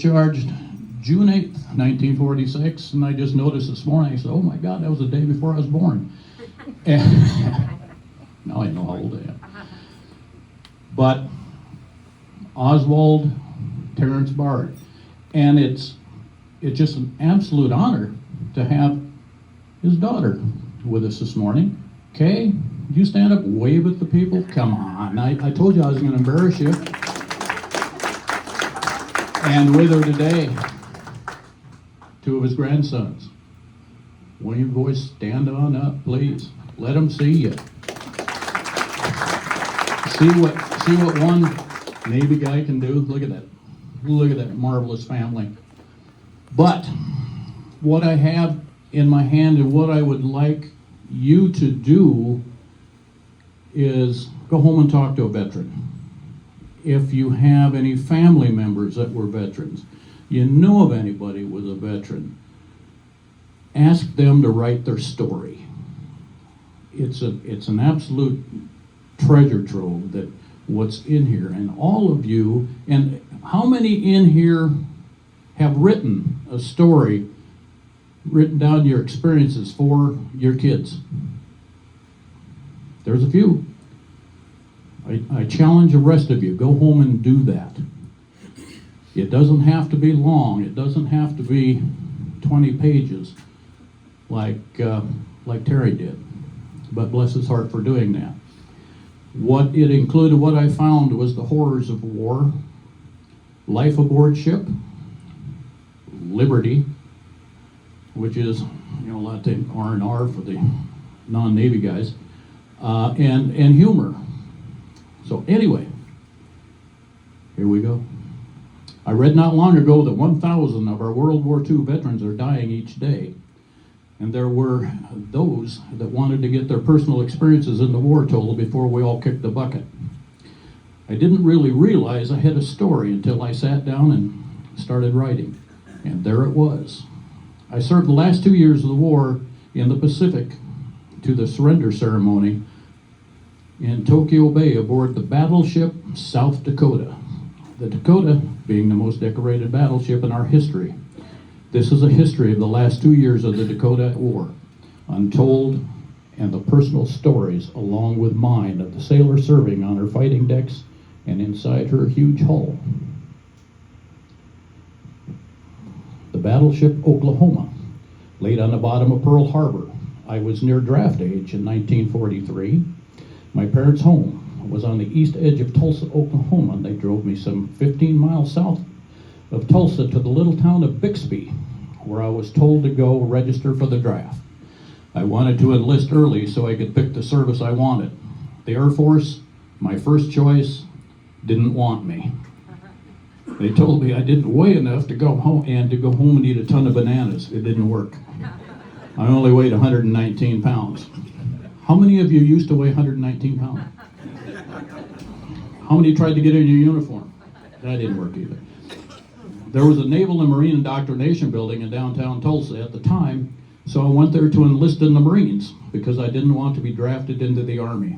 Charged June 8th, 1946, and I just noticed this morning, I said, oh my God, that was the day before I was born. And now I know how old I am. But Oswald, Terrance, Barge, and it's just an absolute honor to have his daughter with us this morning. Kay, you stand up, wave at the people? Come on, I told you I was going to embarrass you. And with her today, two of his grandsons. One of you boys stand on up, please. Let them see you. See what one Navy guy can do. Look at that. Look at that marvelous family. But what I have in my hand and what I would like you to do is go home and talk to a veteran. If you have any family members that were veterans, you know of anybody who was a veteran, ask them to write their story. It's an absolute treasure trove that what's in here. And all of you, and how many in here have written a story, written down your experiences for your kids? There's a few. I challenge the rest of you, go home and do that. It doesn't have to be long. It doesn't have to be 20 pages like Terry did. But bless his heart for doing that. What it included, what I found was the horrors of war, life aboard ship, liberty, which is, a lot of things, R&R for the non-Navy guys, and humor. So anyway, here we go. I read not long ago that 1,000 of our World War II veterans are dying each day. And there were those that wanted to get their personal experiences in the war told before we all kicked the bucket. I didn't really realize I had a story until I sat down and started writing. And there it was. I served the last 2 years of the war in the Pacific to the surrender ceremony in Tokyo Bay aboard the battleship South Dakota. The Dakota being the most decorated battleship in our history. This is a history of the last 2 years of the Dakota War, untold, and the personal stories along with mine of the sailor serving on her fighting decks and inside her huge hull. The battleship Oklahoma, laid on the bottom of Pearl Harbor. I was near draft age in 1943. My parents' home was on the east edge of Tulsa, Oklahoma, and they drove me some 15 miles south of Tulsa to the little town of Bixby, where I was told to go register for the draft. I wanted to enlist early so I could pick the service I wanted. The Air Force, my first choice, didn't want me. They told me I didn't weigh enough to go home and eat a ton of bananas. It didn't work. I only weighed 119 pounds. How many of you used to weigh 119 pounds? How many tried to get in your uniform? That didn't work either. There was a Naval and Marine Indoctrination building in downtown Tulsa at the time, so I went there to enlist in the Marines because I didn't want to be drafted into the Army.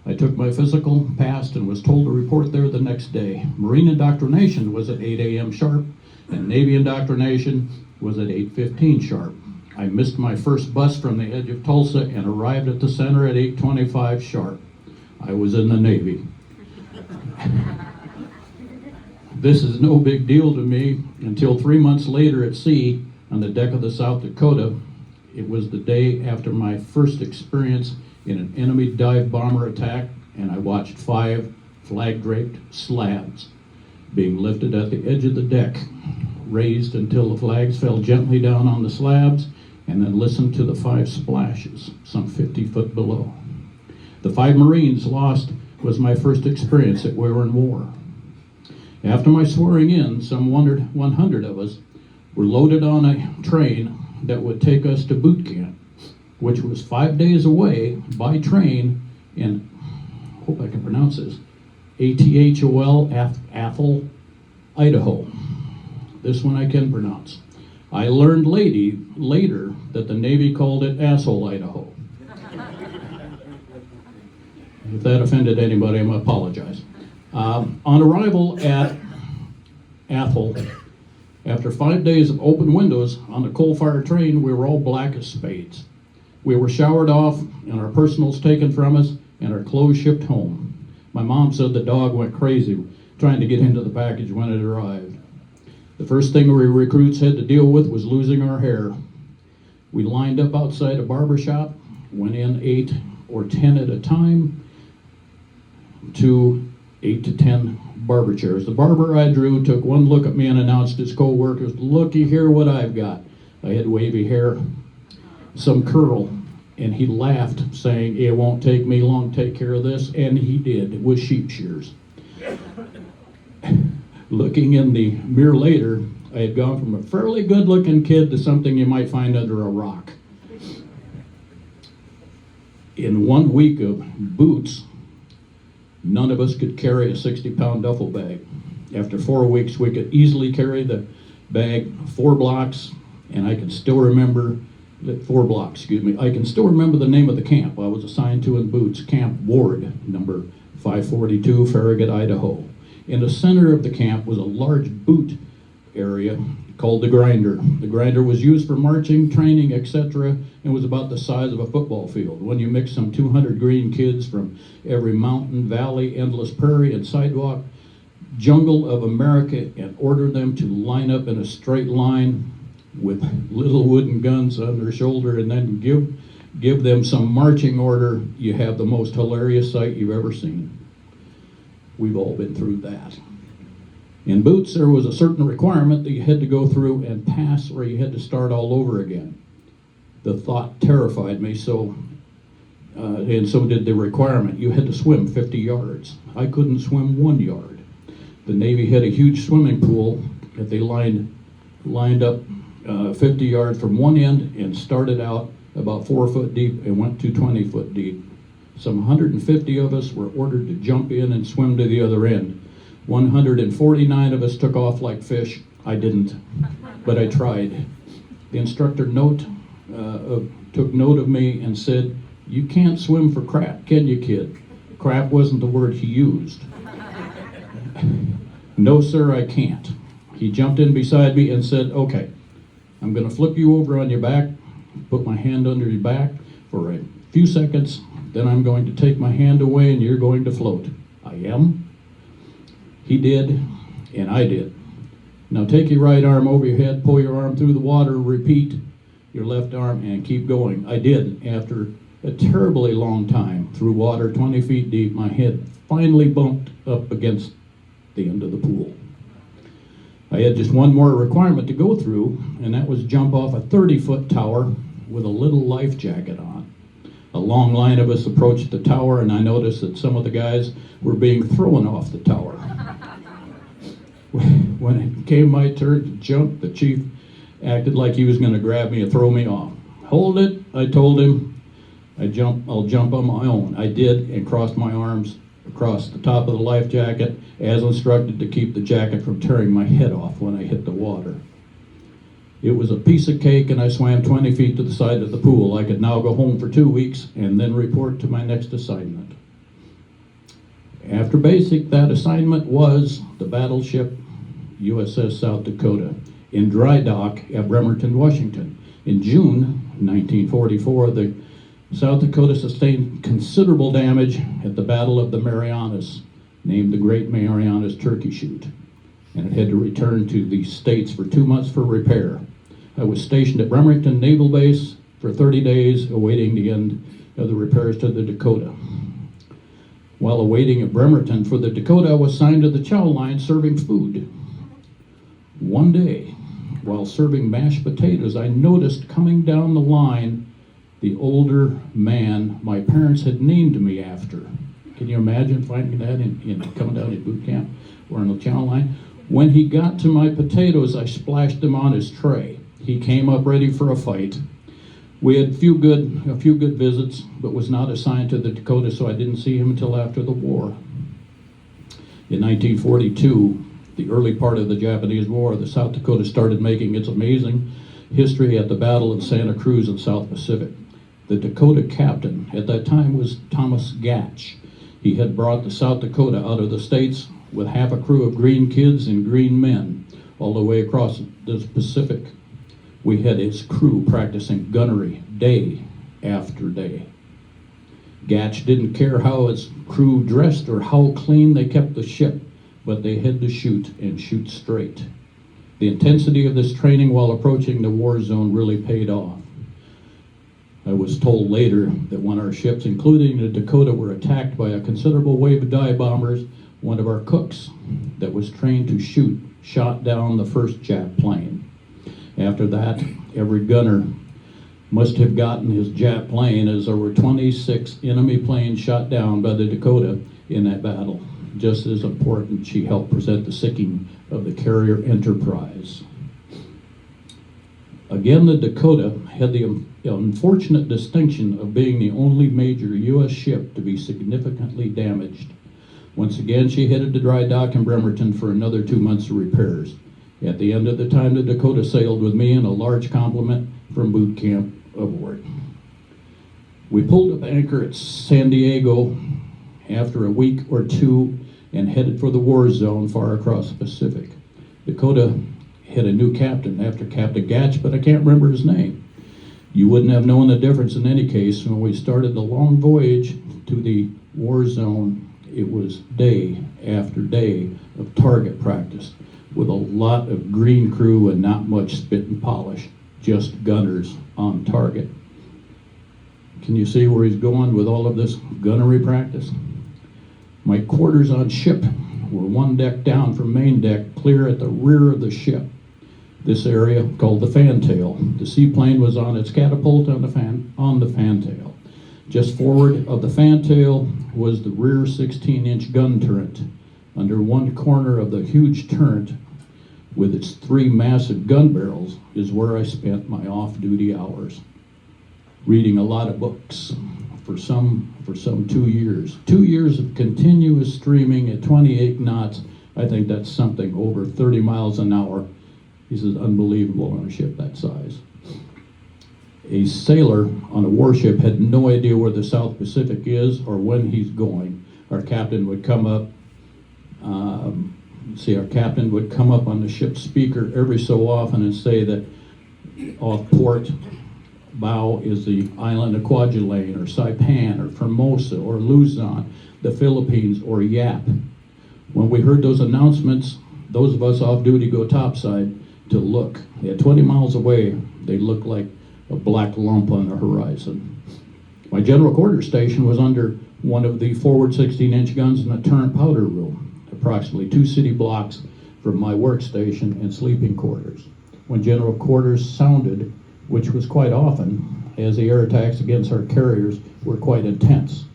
I took my physical, passed, and was told to report there the next day. Marine indoctrination was at 8 a.m. sharp, and Navy indoctrination was at 8:15 sharp. I missed my first bus from the edge of Tulsa and arrived at the center at 8:25 sharp. I was in the Navy. This is no big deal to me until 3 months later at sea on the deck of the South Dakota. It was the day after my first experience in an enemy dive bomber attack, and I watched 5 flag-draped slabs being lifted at the edge of the deck, raised until the flags fell gently down on the slabs, and then listened to the 5 splashes some 50 foot below. The 5 Marines lost was my first experience that we were in war. After my swearing in, some 100 of us were loaded on a train that would take us to boot camp, which was 5 days away by train in, hope I can pronounce this, Athol, Idaho. This one I can pronounce. I learned later that the Navy called it Asshole, Idaho. If that offended anybody, I apologize. On arrival at Athol, After 5 days of open windows on the coal-fired train, we were all black as spades. We were showered off and our personals taken from us and our clothes shipped home. My mom said the dog went crazy trying to get into the package when it arrived. The first thing we recruits had to deal with was losing our hair. We lined up outside a barber shop, went in 8 or 10 at a time to 8 to 10 barber chairs. The barber I drew took one look at me and announced to his co-workers, "Looky here what I've got." I had wavy hair, some curl, and he laughed, saying, "It won't take me long to take care of this," and he did, with sheep shears. Looking in the mirror later, I had gone from a fairly good-looking kid to something you might find under a rock. In 1 week of boots, none of us could carry a 60-pound duffel bag. After 4 weeks, we could easily carry the bag 4 blocks, and I can still remember, 4 blocks, excuse me. I can still remember the name of the camp I was assigned to in boots, Camp Ward, number 542, Farragut, Idaho. In the center of the camp was a large boot area called the grinder. The grinder was used for marching, training, etc., and was about the size of a football field. When you mix some 200 green kids from every mountain, valley, endless prairie, and sidewalk jungle of America and order them to line up in a straight line with little wooden guns on their shoulder and then give them some marching order, you have the most hilarious sight you've ever seen. We've all been through that. In boots, there was a certain requirement that you had to go through and pass, or you had to start all over again. The thought terrified me, and so did the requirement. You had to swim 50 yards. I couldn't swim 1 yard. The Navy had a huge swimming pool that they lined up 50 yards from one end and started out about 4 foot deep and went to 20 foot deep. Some 150 of us were ordered to jump in and swim to the other end. 149 of us took off like fish. I didn't, but I tried. The instructor took note of me and said, "You can't swim for crap, can you, kid?" Crap wasn't the word he used. "No, sir, I can't." He jumped in beside me and said, "Okay, I'm going to flip you over on your back, put my hand under your back for a few seconds, then I'm going to take my hand away and you're going to float." I am. He did, and I did. Now take your right arm over your head, pull your arm through the water, repeat your left arm, and keep going. I did. After a terribly long time through water 20 feet deep, my head finally bumped up against the end of the pool. I had just one more requirement to go through, and that was jump off a 30-foot tower with a little life jacket on. A long line of us approached the tower, and I noticed that some of the guys were being thrown off the tower. When it came my turn to jump, the chief acted like he was going to grab me and throw me off. "Hold it," I told him. I'll jump on my own. I did, and crossed my arms across the top of the life jacket as instructed to keep the jacket from tearing my head off when I hit the water. It was a piece of cake, and I swam 20 feet to the side of the pool. I could now go home for 2 weeks and then report to my next assignment. After basic, that assignment was the battleship USS South Dakota in dry dock at Bremerton, Washington. In June 1944, the South Dakota sustained considerable damage at the Battle of the Marianas, named the Great Marianas Turkey Shoot, and it had to return to the States for 2 months for repair. I was stationed at Bremerton Naval Base for 30 days, awaiting the end of the repairs to the Dakota. While awaiting at Bremerton for the Dakota, I was assigned to the chow line serving food. One day, while serving mashed potatoes, I noticed coming down the line the older man my parents had named me after. Can you imagine finding that coming down in boot camp or on the chow line? When he got to my potatoes, I splashed them on his tray. He came up ready for a fight. We had a few good visits, but was not assigned to the Dakota, so I didn't see him until after the war. In 1942, the early part of the Japanese War, the South Dakota started making its amazing history at the Battle of Santa Cruz in the South Pacific. The Dakota captain at that time was Thomas Gatch. He had brought the South Dakota out of the States with half a crew of green kids and green men. all the way across the Pacific. We had its crew practicing gunnery day after day. Gatch didn't care how its crew dressed or how clean they kept the ship, but they had to shoot and shoot straight. The intensity of this training while approaching the war zone really paid off. I was told later that when our ships, including the Dakota, were attacked by a considerable wave of dive bombers, one of our cooks that was trained to shoot shot down the first Jap plane. After that, every gunner must have gotten his Jap plane, as there were 26 enemy planes shot down by the Dakota in that battle. Just as important, she helped present the sinking of the carrier Enterprise. Again, the Dakota had the unfortunate distinction of being the only major U.S. ship to be significantly damaged. Once again, she headed to dry dock in Bremerton for another 2 months of repairs. At the end of the time, the Dakota sailed with me and a large compliment from boot camp aboard. We pulled up anchor at San Diego after a week or two and headed for the war zone far across the Pacific. Dakota had a new captain after Captain Gatch, but I can't remember his name. You wouldn't have known the difference in any case. When we started the long voyage to the war zone, it was day after day of target practice with a lot of green crew and not much spit and polish, just gunners on target. Can you see where he's going with all of this gunnery practice? My quarters on ship were one deck down from main deck, clear at the rear of the ship. This area called the fantail. The seaplane was on its catapult on the fantail. Just forward of the fantail was the rear 16-inch gun turret. Under one corner of the huge turret, with its 3 massive gun barrels, is where I spent my off-duty hours, reading a lot of books. For some 2 years. 2 years of continuous streaming at 28 knots. I think that's something over 30 miles an hour. This is unbelievable on a ship that size. A sailor on a warship had no idea where the South Pacific is or when he's going. Our captain would come up, on the ship's speaker every so often and say that off port bow is the island of Kwajalein or Saipan or Formosa or Luzon, the Philippines or Yap. When we heard those announcements, those of us off duty go topside to look. At 20 miles away, they looked like a black lump on the horizon. My general quarters station was under one of the forward 16-inch guns in a turret powder room, approximately 2 city blocks from my workstation and sleeping quarters. When general quarters sounded, which was quite often, as the air attacks against our carriers were quite intense.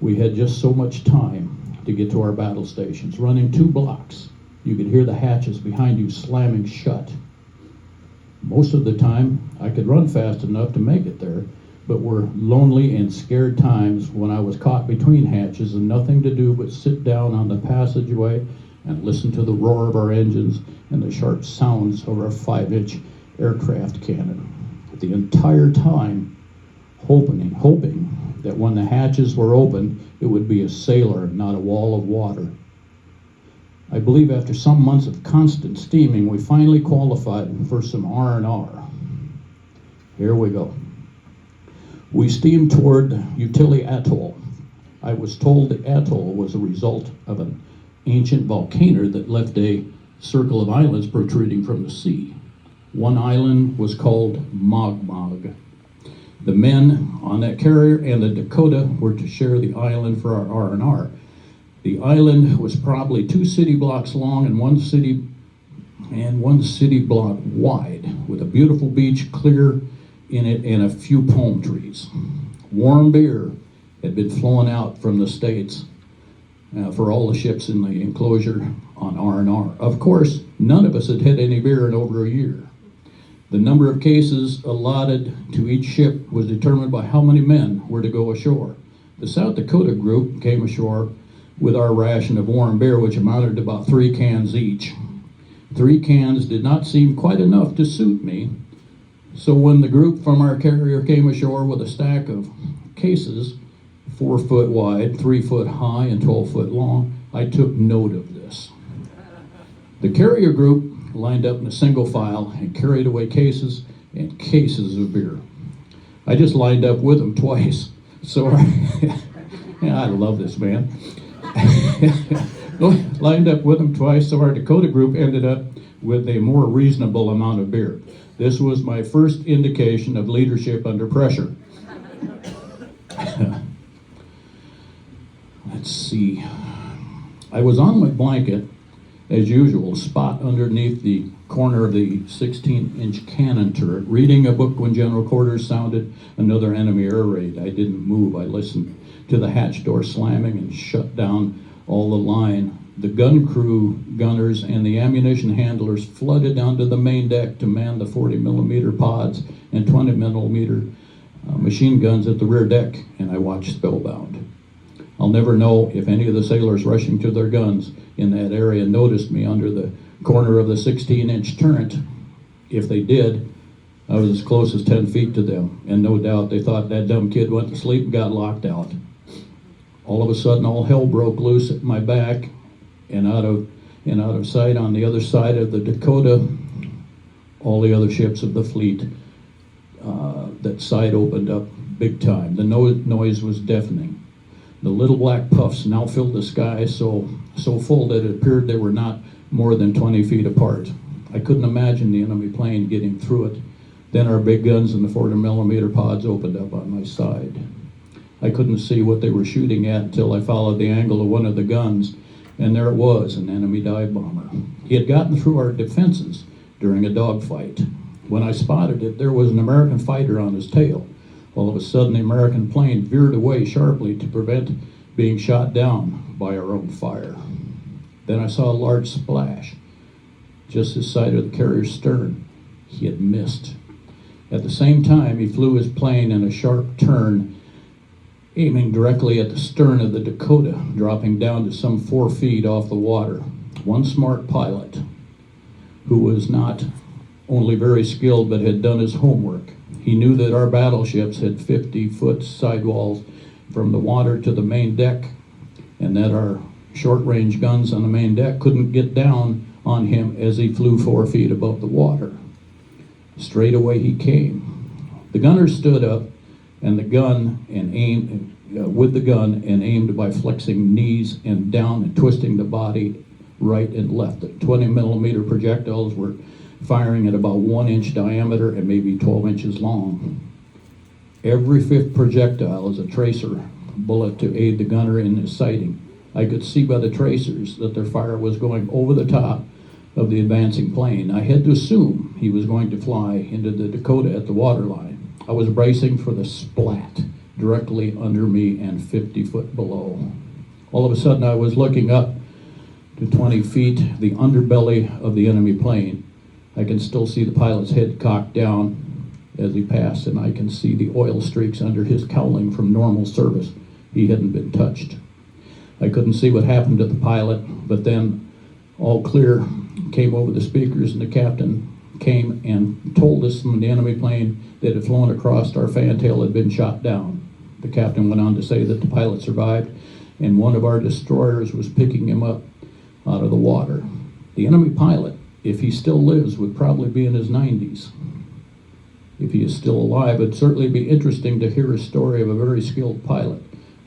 We had just so much time to get to our battle stations. Running 2 blocks, you could hear the hatches behind you slamming shut. Most of the time, I could run fast enough to make it there, but were lonely and scared times when I was caught between hatches and nothing to do but sit down on the passageway and listen to the roar of our engines and the sharp sounds of our 5-inch aircraft cannon. The entire time hoping that when the hatches were opened, it would be a sailor, not a wall of water. I believe after some months of constant steaming, we finally qualified for some R&R. Here we go. We steamed toward Utili Atoll. I was told the atoll was a result of an ancient volcano that left a circle of islands protruding from the sea. One island was called Mogmog. The men on that carrier and the Dakota were to share the island for our R&R. The island was probably 2 city blocks long and one city block wide, with a beautiful beach clear in it and a few palm trees. Warm beer had been flown out from the States for all the ships in the enclosure on R&R. Of course, none of us had had any beer in over a year. The number of cases allotted to each ship was determined by how many men were to go ashore. The South Dakota group came ashore with our ration of warm beer, which amounted to about 3 cans each. 3 cans did not seem quite enough to suit me, so when the group from our carrier came ashore with a stack of cases, 4 foot wide, 3 foot high, and 12 foot long, I took note of this. The carrier group lined up in a single file and carried away cases and cases of beer. I just lined up with them twice. So, yeah, I love this man. Lined up with them twice, so our Dakota group ended up with a more reasonable amount of beer. This was my first indication of leadership under pressure. Let's see. I was on my blanket, as usual, spot underneath the corner of the 16-inch cannon turret, reading a book when General Quarters sounded another enemy air raid. I didn't move. I listened to the hatch door slamming and shut down all the line. The gun crew, gunners, and the ammunition handlers flooded onto the main deck to man the 40-millimeter pods and 20-millimeter machine guns at the rear deck, and I watched spellbound. I'll never know if any of the sailors rushing to their guns in that area noticed me under the corner of the 16-inch turret. If they did, I was as close as 10 feet to them, and no doubt they thought that dumb kid went to sleep and got locked out. All of a sudden, all hell broke loose at my back, and out of sight on the other side of the Dakota, all the other ships of the fleet, that side opened up big time. The noise was deafening. The little black puffs now filled the sky so full that it appeared they were not more than 20 feet apart. I couldn't imagine the enemy plane getting through it. Then our big guns and the 40-millimeter pods opened up on my side. I couldn't see what they were shooting at until I followed the angle of one of the guns, and there it was, an enemy dive bomber. He had gotten through our defenses during a dogfight. When I spotted it, there was an American fighter on his tail. All of a sudden, the American plane veered away sharply to prevent being shot down by our own fire. Then I saw a large splash just this side of the carrier's stern. He had missed. At the same time, he flew his plane in a sharp turn, aiming directly at the stern of the Dakota, dropping down to some 4 feet off the water. One smart pilot, who was not only very skilled but had done his homework. He knew that our battleships had 50-foot sidewalls from the water to the main deck, and that our short-range guns on the main deck couldn't get down on him as he flew 4 feet above the water. Straight away he came. The gunner stood up and the gun and aimed with the gun and aimed by flexing knees and down and twisting the body right and left. The 20-millimeter projectiles were firing at about 1 inch diameter and maybe 12 inches long. Every fifth projectile is a tracer bullet to aid the gunner in his sighting. I could see by the tracers that their fire was going over the top of the advancing plane. I had to assume he was going to fly into the Dakota at the waterline. I was bracing for the splat directly under me and 50 foot below. All of a sudden I was looking up to 20 feet, the underbelly of the enemy plane. I can still see the pilot's head cocked down as he passed, and I can see the oil streaks under his cowling from normal service. He hadn't been touched. I couldn't see what happened to the pilot, but then all clear came over the speakers, and the captain came and told us from the enemy plane that had flown across our fantail had been shot down. The captain went on to say that the pilot survived, and one of our destroyers was picking him up out of the water. The enemy pilot, if he still lives, would probably be in his 90s. If he is still alive, it'd certainly be interesting to hear a story of a very skilled pilot.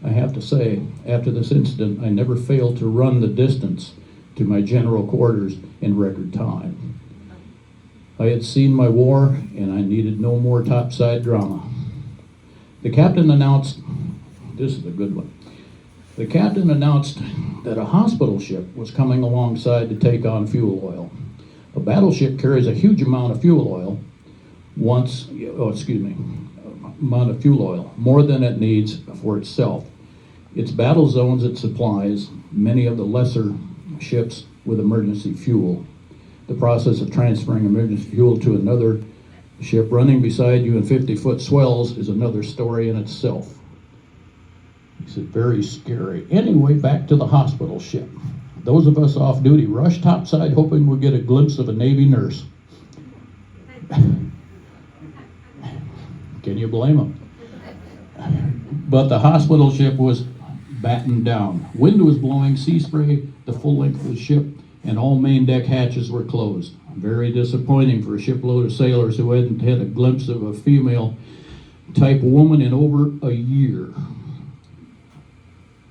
I have to say, after this incident, I never failed to run the distance to my general quarters in record time. I had seen my war, and I needed no more topside drama. The captain announced, this is a good one, the captain announced that a hospital ship was coming alongside to take on fuel oil. A battleship carries a huge amount of fuel oil, more than it needs for itself. Its battle zones it supplies many of the lesser ships with emergency fuel. The process of transferring emergency fuel to another ship running beside you in 50-foot swells is another story in itself. He said, very scary. Anyway, back to the hospital ship. Those of us off duty rushed topside hoping we'd get a glimpse of a Navy nurse. Can you blame them? But the hospital ship was battened down. Wind was blowing, sea spray the full length of the ship, and all main deck hatches were closed. Very disappointing for a shipload of sailors who hadn't had a glimpse of a female type woman in over a year.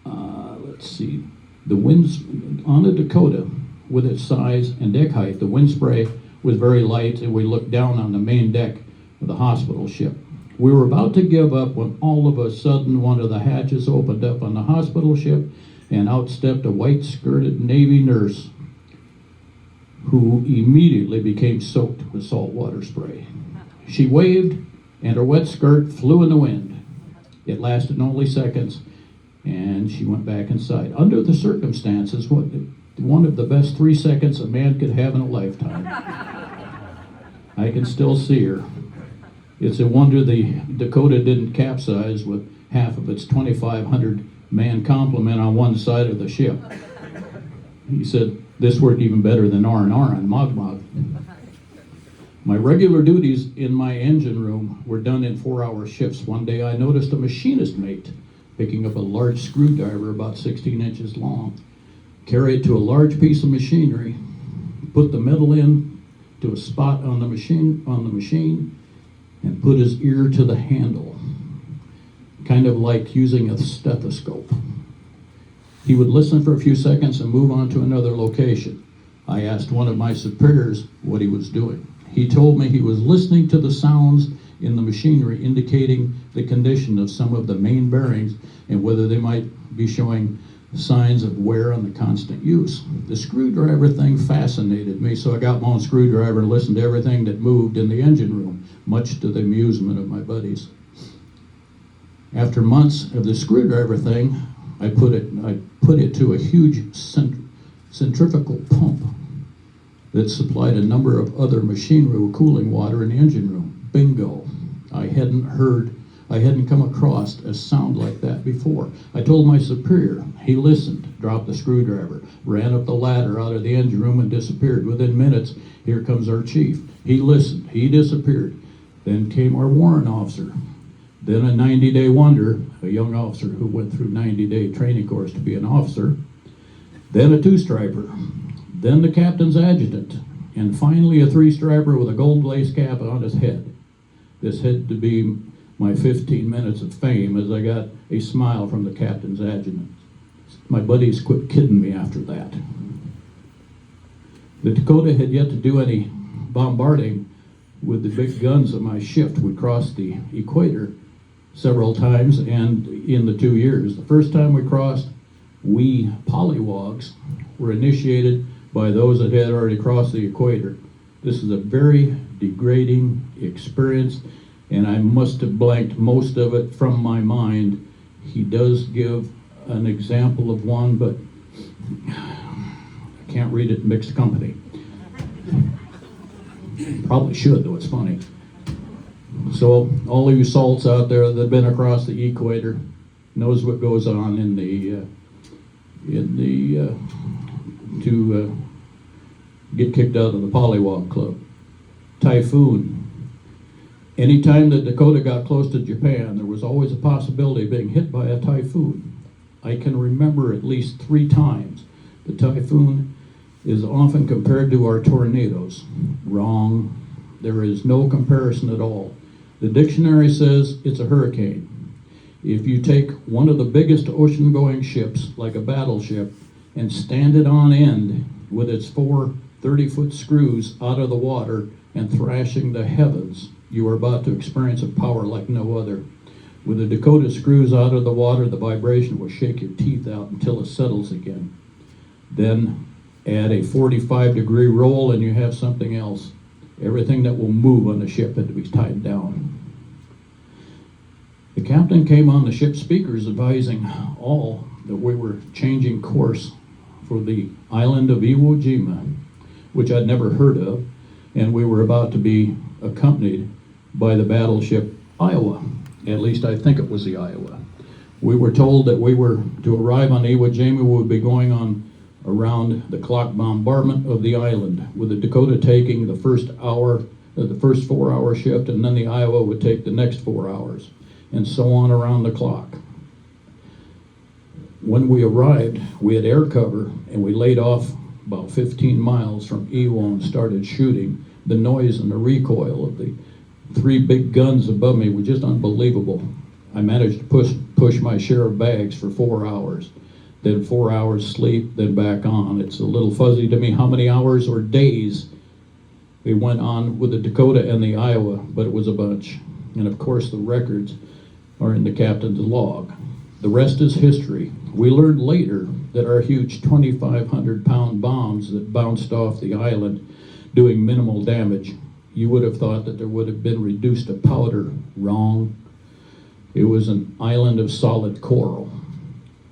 Let's see. The winds on the Dakota, with its size and deck height, the wind spray was very light, and we looked down on the main deck of the hospital ship. We were about to give up when all of a sudden one of the hatches opened up on the hospital ship, and out stepped a white-skirted Navy nurse who immediately became soaked with saltwater spray. She waved, and her wet skirt flew in the wind. It lasted only seconds, and she went back inside. Under the circumstances, one of the best 3 seconds a man could have in a lifetime. I can still see her. It's a wonder the Dakota didn't capsize with half of its 2,500 man complement on one side of the ship. He said, this worked even better than R&R on Mogmog. My regular duties in my engine room were done in 4-hour shifts. One day I noticed a machinist mate picking up a large screwdriver about 16 inches long, carry it to a large piece of machinery, put the metal in to a spot on the machine, and put his ear to the handle, kind of like using a stethoscope. He would listen for a few seconds and move on to another location. I asked one of my superiors what he was doing. He told me he was listening to the sounds in the machinery indicating the condition of some of the main bearings and whether they might be showing signs of wear on the constant use. The screwdriver thing fascinated me, so I got my own screwdriver and listened to everything that moved in the engine room, much to the amusement of my buddies. After months of the screwdriver thing, I put it to a huge centrifugal pump that supplied a number of other machinery with cooling water in the engine room. Bingo. I hadn't come across a sound like that before. I told my superior. He listened, dropped the screwdriver, ran up the ladder out of the engine room and disappeared. Within minutes, here comes our chief. He listened, he disappeared. Then came our warrant officer. Then a 90-day wonder, a young officer who went through 90-day training course to be an officer. Then a 2-striper. Then the captain's adjutant. And finally a 3-striper with a gold lace cap on his head. This had to be my 15 minutes of fame as I got a smile from the captain's adjutant. My buddies quit kidding me after that. The Dakota had yet to do any bombarding with the big guns of my shift. We crossed the equator several times, and in the 2 years. The first time we crossed, we pollywogs were initiated by those that had already crossed the equator. This is a very degrading experience, and I must have blanked most of it from my mind. He does give an example of one, but I can't read it in mixed company. Probably should, though it's funny. So all of you salts out there that have been across the equator knows what goes on to get kicked out of the Pollywog Club. Typhoon. Anytime that Dakota got close to Japan, there was always a possibility of being hit by a typhoon. I can remember at least 3 times. The typhoon is often compared to our tornadoes. Wrong. There is no comparison at all. The dictionary says it's a hurricane. If you take one of the biggest ocean-going ships, like a battleship, and stand it on end with its 4 30-foot screws out of the water and thrashing the heavens, you are about to experience a power like no other. With the Dakota screws out of the water, the vibration will shake your teeth out until it settles again. Then add a 45-degree roll and you have something else. Everything that will move on the ship had to be tied down. The captain came on the ship's speakers advising all that we were changing course for the island of Iwo Jima, which I'd never heard of, and we were about to be accompanied by the battleship Iowa. At least I think it was the Iowa. We were told that we were to arrive on Iwo Jima. We would be going on around the clock bombardment of the island, with the Dakota taking the first 4-hour shift, and then the Iowa would take the next 4 hours, and so on around the clock. When we arrived, we had air cover, and we laid off about 15 miles from Ewo and started shooting. The noise and the recoil of the 3 big guns above me was just unbelievable. I managed to push my share of bags for 4 hours. Then 4 hours sleep, then back on. It's a little fuzzy to me how many hours or days we went on with the Dakota and the Iowa, but it was a bunch. And of course the records are in the captain's log. The rest is history. We learned later that our huge 2,500-pound bombs that bounced off the island doing minimal damage, you would have thought that there would have been reduced to powder. Wrong. It was an island of solid coral.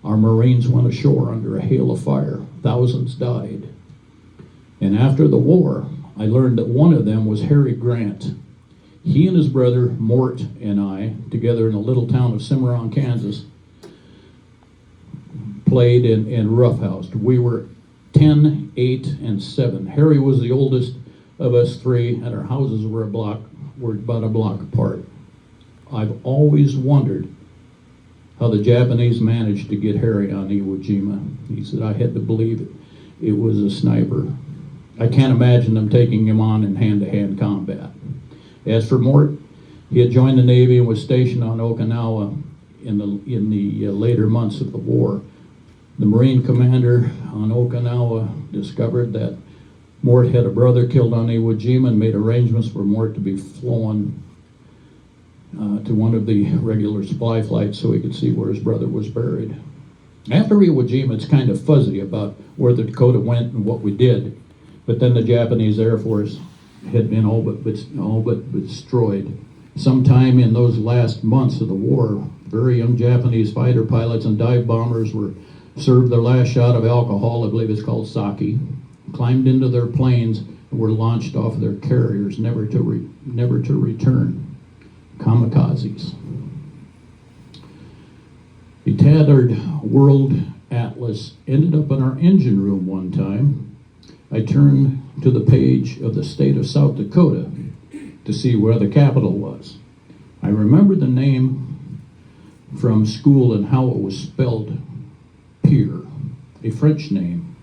Our Marines went ashore under a hail of fire. Thousands died. And after the war, I learned that one of them was Harry Grant. He and his brother, Mort, and I, together in a little town of Cimarron, Kansas, played and roughhoused. We were 10, 8, and 7. Harry was the oldest of us 3, and our houses were about a block apart. I've always wondered how the Japanese managed to get Harry on Iwo Jima. He said, I had to believe it was a sniper. I can't imagine them taking him on in hand-to-hand combat. As for Mort, he had joined the Navy and was stationed on Okinawa in the later months of the war. The Marine commander on Okinawa discovered that Mort had a brother killed on Iwo Jima and made arrangements for Mort to be flown to one of the regular supply flights so he could see where his brother was buried. After Iwo Jima, it's kind of fuzzy about where the Dakota went and what we did, but then the Japanese Air Force had been all but destroyed. Sometime in those last months of the war, very young Japanese fighter pilots and dive bombers were served their last shot of alcohol, I believe it's called sake, climbed into their planes and were launched off their carriers, never to return. Kamikazes. The tattered World Atlas ended up in our engine room one time. I turned to the page of the state of South Dakota to see where the capital was. I remembered the name from school and how it was spelled, Pierre, a French name,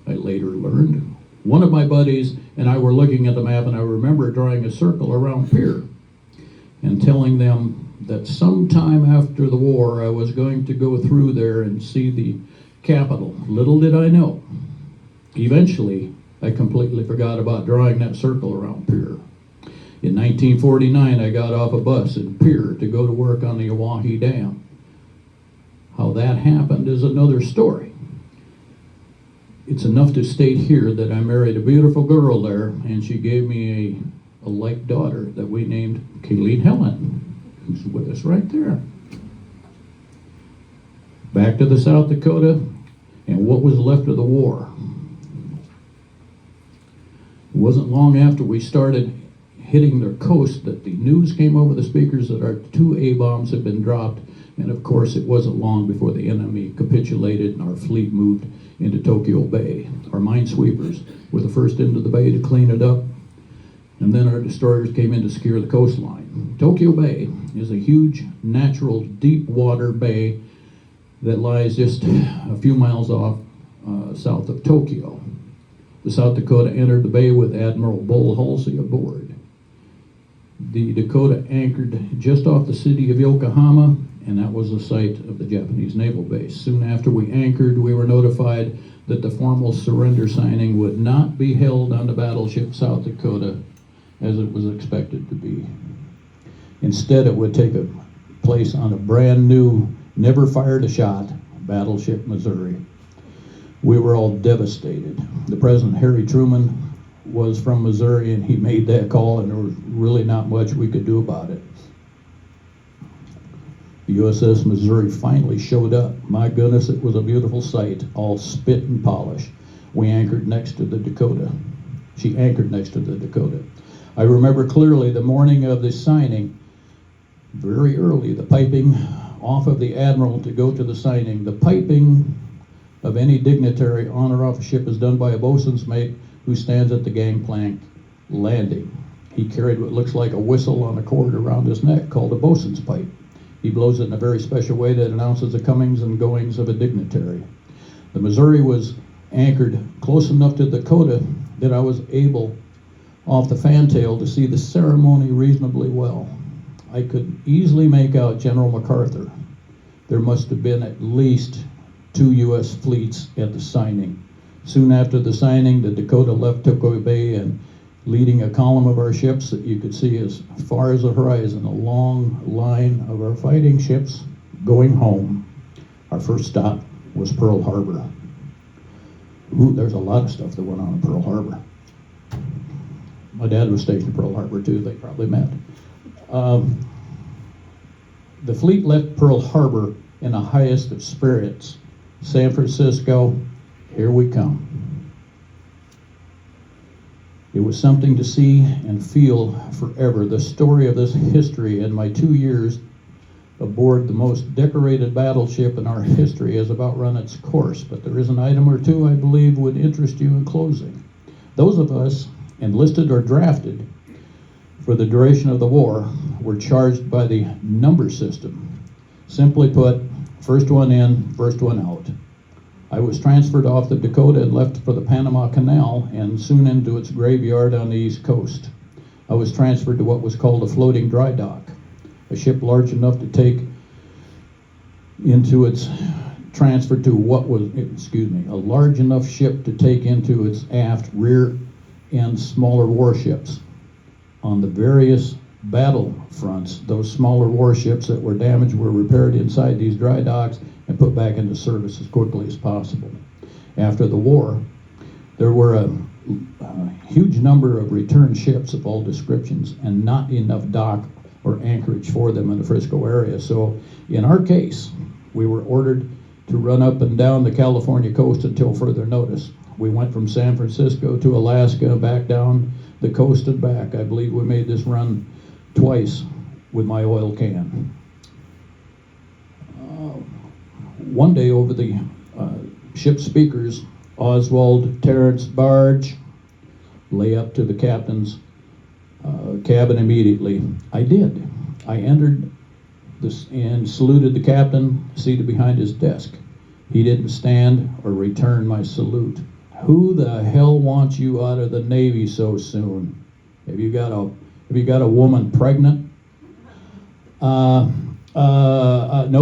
I later learned. One of my buddies and I were looking at the map, and I remember drawing a circle around Pierre and telling them that sometime after the war I was going to go through there and see the capital. Little did I know. Eventually, I completely forgot about drawing that circle around Pierre. In 1949, I got off a bus in Pierre to go to work on the Oahe Dam. How that happened is another story. It's enough to state here that I married a beautiful girl there, and she gave me a like daughter that we named Kayleen Helen, who's with us right there. Back to the South Dakota and what was left of the war. It wasn't long after we started hitting their coast that the news came over the speakers that our 2 A-bombs had been dropped, and of course it wasn't long before the enemy capitulated and our fleet moved into Tokyo Bay. Our minesweepers were the first into the bay to clean it up, and then our destroyers came in to secure the coastline. Tokyo Bay is a huge, natural, deep water bay that lies just a few miles off south of Tokyo. The South Dakota entered the bay with Admiral Bull Halsey aboard. The Dakota anchored just off the city of Yokohama, and that was the site of the Japanese naval base. Soon after we anchored, we were notified that the formal surrender signing would not be held on the battleship South Dakota as it was expected to be. Instead, it would take place on a brand new, never fired a shot battleship Missouri. We were all devastated. The President Harry Truman was from Missouri, and he made that call, and there was really not much we could do about it. The USS Missouri finally showed up. My goodness, it was a beautiful sight, all spit and polish. We anchored next to the Dakota. She anchored next to the Dakota. I remember clearly the morning of the signing, very early, the piping off of the Admiral to go to the signing. The piping of any dignitary on or off a ship is done by a bosun's mate who stands at the gangplank landing. He carried what looks like a whistle on a cord around his neck called a bosun's pipe. He blows it in a very special way that announces the comings and goings of a dignitary. The Missouri was anchored close enough to Dakota that I was able, off the fantail, to see the ceremony reasonably well. I could easily make out General MacArthur. There must have been at least 2 U.S. fleets at the signing. Soon after the signing, the Dakota left Tokyo Bay and leading a column of our ships that you could see as far as the horizon, a long line of our fighting ships going home. Our first stop was Pearl Harbor. Ooh, there's a lot of stuff that went on in Pearl Harbor. My dad was stationed at Pearl Harbor too, they probably met. The fleet left Pearl Harbor in the highest of spirits. San Francisco, here we come. It was something to see and feel forever. The story of this history in my 2 years aboard the most decorated battleship in our history has about run its course, but there is an item or two I believe would interest you in closing. Those of us enlisted or drafted for the duration of the war were charged by the number system. Simply put, first one in, first one out. I was transferred off the Dakota and left for the Panama Canal and soon into its graveyard on the East Coast. I was transferred to what was called a floating dry dock, a ship large enough to take into its transfer to what was, a large enough ship to take into its aft rear end smaller warships. On the various battle fronts, those smaller warships that were damaged were repaired inside these dry docks and put back into service as quickly as possible. After the war, there were a huge number of return ships of all descriptions and not enough dock or anchorage for them in the Frisco area. So in our case, we were ordered to run up and down the California coast until further notice. We went from San Francisco to Alaska, back down the coast and back. I believe we made this run twice with my oil can. One day over the ship speakers, Oswald, Terrance, Barge, lay up to the captain's cabin immediately. I did. I entered this and saluted the captain seated behind his desk. He didn't stand or return my salute. Who the hell wants you out of the Navy so soon? Have you got a woman pregnant? No,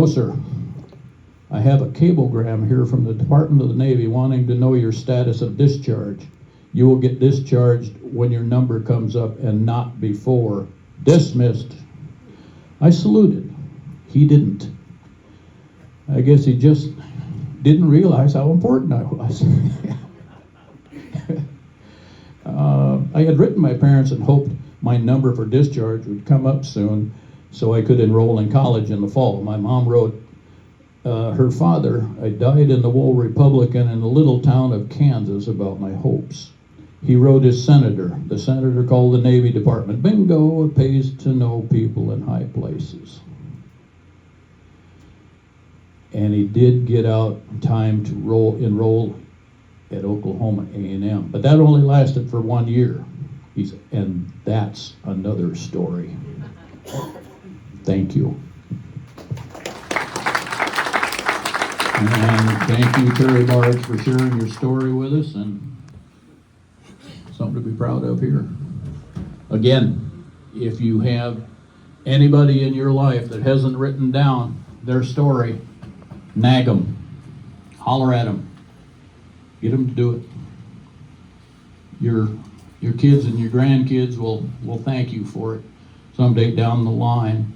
sir. I have a cablegram here from the Department of the Navy wanting to know your status of discharge. You will get discharged when your number comes up and not before. Dismissed. I saluted. He didn't. I guess he just didn't realize how important I was. I had written my parents and hoped my number for discharge would come up soon so I could enroll in college in the fall. My mom wrote her father, I died in the Wool Republican in the little town of Kansas about my hopes. He wrote his senator. The senator called the Navy Department. Bingo, it pays to know people in high places. And he did get out in time to enroll at Oklahoma A&M. But that only lasted for 1 year. And that's another story. Thank you. And thank you, Terry Barge, for sharing your story with us, and something to be proud of here. Again, if you have anybody in your life that hasn't written down their story, nag them, holler at them, get them to do it. Your kids and your grandkids will thank you for it someday down the line.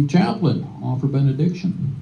Chaplain, offer benediction.